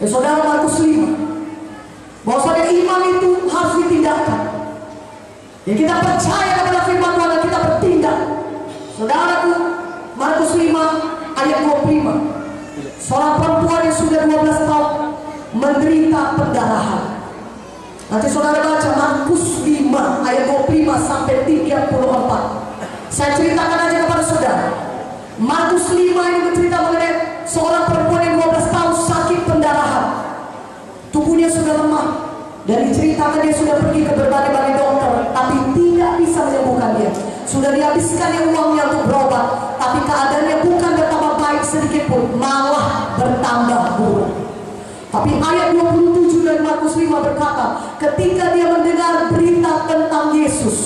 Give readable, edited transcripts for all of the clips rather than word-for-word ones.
Ya saudara, Markus 5, bahwasanya iman itu harus ditindakkan. Ya kita percaya kepada firman Tuhan dan kita bertindak. Saudaraku, Markus 5 ayat 25. Seorang perempuan yang sudah 12 tahun menderita pendarahan. Nanti saudara baca Markus 5 ayat 25 sampai 34. Saya ceritakan aja kepada saudara. Markus 5 ini bercerita mengenai seorang perempuan yang 12 tahun sakit pendarahan. Tubuhnya sudah lemah, dan diceritakan dia sudah pergi ke berbagai-bagai dokter, tapi tidak bisa menyembuhkan dia. Sudah dihabiskannya uangnya untuk berobat, tapi keadaannya bukan bertambah baik sedikit pun, malah bertambah buruk. Tapi ayat 27 dari Markus 5 berkata, ketika dia mendengar berita tentang Yesus,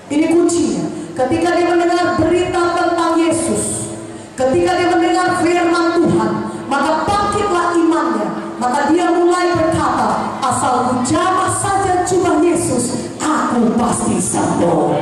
ini kuncinya. Ketika dia mendengar berita tentang Yesus, ketika dia mendengar firman Tuhan, maka bangkitlah imannya. Maka dia mulai berkata, asal ku jamah saja jubah Yesus, aku pasti sembuh.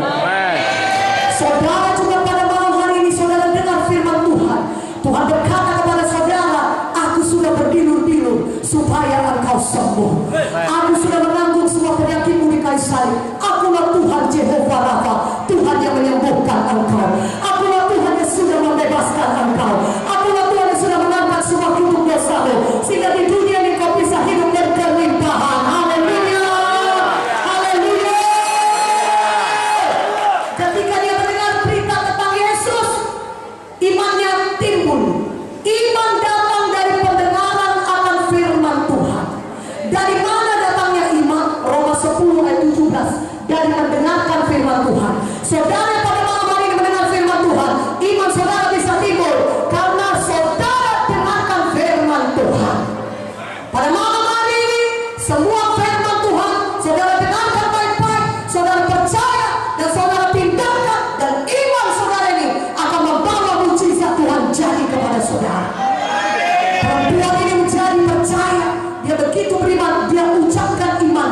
Saudara juga pada malam hari ini saudara dengar firman Tuhan. Tuhan berkata kepada saudara, aku sudah berdilur-dilur supaya engkau sembuh. Aku sudah menanggung semua penyakitmu di kayu salib. Akulah Tuhan Jehovah Rafa, Tuhan yang menyembuhkan engkau. Akulah Tuhan yang sudah membebaskan engkau. Akulah Tuhan yang sudah mengangkat semua kutuk dosamu, sehingga di dunia ini kau bisa hidup dan berlimpahan. Haleluya, haleluya. Ketika dia mendengar berita tentang Yesus, imannya timbul. Iman datang dari pendengaran akan firman Tuhan. Dari mana datangnya iman? Roma 10 ayat 17. Dari mendengarkan firman Tuhan. Saudara pada malam hari ini mendengar firman Tuhan, iman saudara bisa timbul karena saudara dengarkan firman Tuhan. Pada malam hari ini semua firman Tuhan saudara dengarkan baik-baik, saudara percaya dan saudara tindakan, dan iman saudara ini akan membawa mujizat Tuhan jadi kepada saudara. Perempuan ini menjadi percaya, dia begitu beriman, dia ucapkan iman.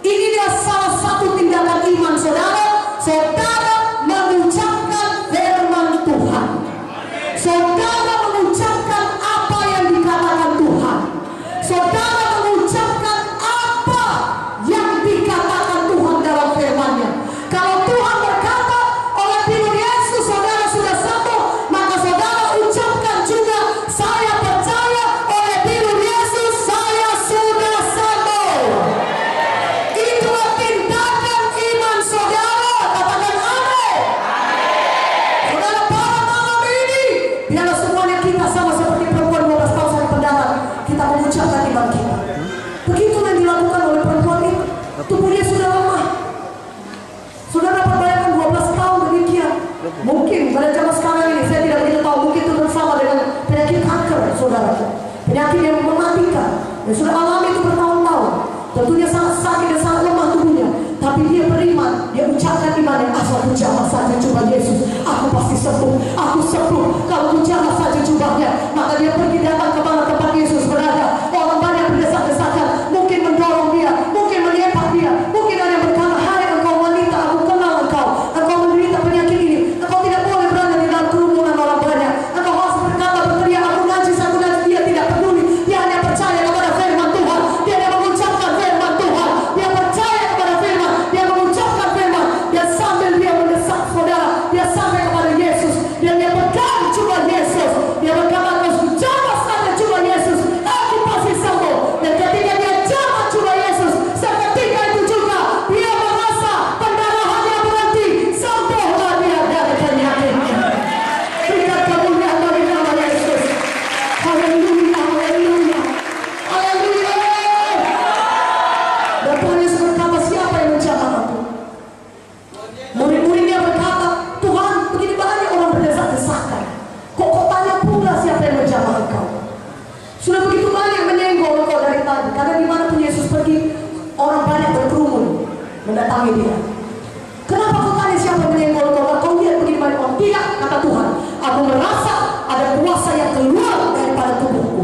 Ini dia salah satu tindakan iman saudara. Saudara mengucapkan firman Tuhan. Saudara mengucapkan apa yang dikatakan Tuhan. Saudara mengucapkan apa yang dikatakan Tuhan dalam firman-Nya. Kalau Tuhan berkata oleh firman Yesus saudara sudah sembuh, maka saudara ucapkan juga, saya percaya oleh firman Yesus saya sudah sembuh. Itulah tindakan iman saudara. Katakan amin. Saudara, pada malam ini biarlah semuanya kita sama seperti perempuan 12 tahun sakit pendarahan, kita mengucapkan iman kita. Begitu yang dilakukan oleh perempuan itu. Tubuhnya sudah lemah. Saudara dapat bayangkan 12 tahun demikian. Mungkin pada zaman sekarang ini saya tidak begitu tahu, mungkin itu bersama dengan penyakit kanker saudara, penyakit yang mematikan, yang sudah alami itu bertahun-tahun. Tentunya sangat sakit dan sangat lemah tubuhnya, tapi dia beriman, dia ucapkan iman yang asal ku jamah saja jubah Yesus, aku pasti sembuh, aku sembuh. Kalau ku jamah saja jubahnya, maka dia pergi datang ke mana tempat Yesus berada. Orang banyak berdesak-desakan, mungkin mendorong dia, mungkin menyepak dia, mungkin ada yang berkata, hai engkau wanita, aku kenal engkau menderita penyakit ini, engkau tidak boleh berada di dalam kerumunan orang banyak, engkau harus berkata berteriak, aku najis. Dia tidak peduli, dia hanya percaya kepada firman Tuhan, dia hanya mengucapkan firman Tuhan, dia percaya kepada firman, dia mengucapkan firman, dia sambil dia mendesak saudara, dia sampai kepada Yesus, dia pegang jubah Yesus, dia berkata, aku jamah saja jubah Yesus, aku pasti sembuh. Dan ketika dia jamah jubah Yesus, seketika itu juga dia merasa pendarahannya berhenti, sembuhlah dia dari penyakitnya. Berikan kemuliaan bagi nama Yesus. Haleluya, haleluya, haleluya. Dan Tuhan Yesus berkata, siapa yang menjamah aku? Murid-muridnya berkata, Tuhan, begini banyak orang berdesak-desakan, kok tanya pula siapa yang menjamah engkau? Sudah begitu banyak menyenggol engkau dari tadi, karena dimanapun Yesus pergi, orang banyak berkerumun mendatangi dia. Kenapa kau tanya siapa yang menyenggol engkau? Kau lihat begini banyak orang. Tidak, kata Tuhan, aku merasa ada kuasa yang keluar daripada tubuhku.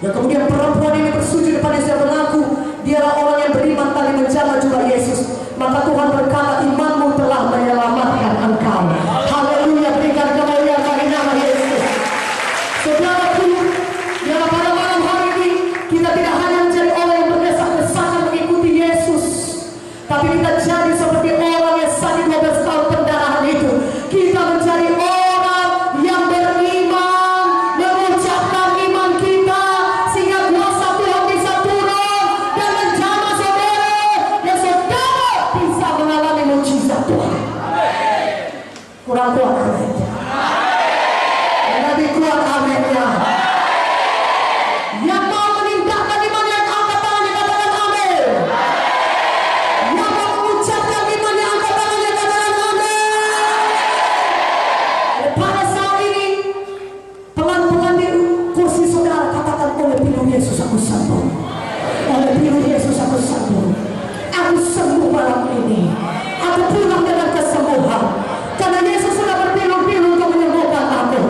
Dan kemudian perempuan ini bersujud depan Yesus dan mengaku, dialah orang yang beriman tadi menjamah jubah Yesus. Maka Tuhan berkata, imanmu telah menyelamatkan engkau. Haleluya, berikan kemuliaan bagi nama Yesus. Saudaraku, biarlah pada malam hari ini oleh pilu Yesus aku sembuh. Oleh pilu Yesus aku sembuh. Aku sembuh malam ini. Aku pulang dengan kesembuhan. Karena Yesus sudah berpilu-pilu untuk menyembuhkan aku.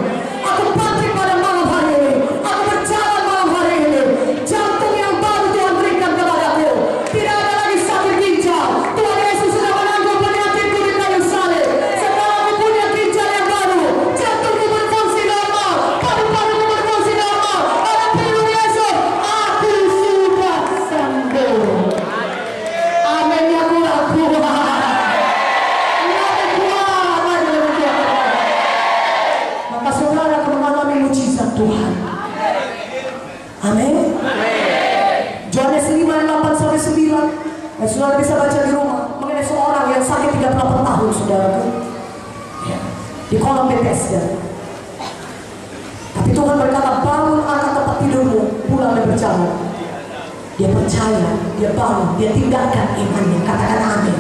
Aku bangkit pada malam hari ini. Aku berjalan malam hari ini. Jantung yang baru Tuhan berikan kepadaku. Tidak ada lagi sakit ginjal. Tuhan Yesus sudah menanggung penyakitku di kayu salib. Sekarang aku punya ginjal yang baru. Jantungku berfungsi normal. Paru-paruku berfungsi normal. Oleh pilu Yesus, aku sudah sembuh. Amin ya kuat. Maka saudara akan mengalami mujizat Tuhan. Amin. Yohanes 5:8-9. Dan saudara bisa baca di rumah mengenai seorang yang sakit 38 tahun, saudaraku. Ya, di kolam Bethesda. Tapi Tuhan berkata, bangun anak tempat tidurmu, pulang dan berjalan. Dia percaya, dia bangun, dia tinggalkan imannya. Katakan amin.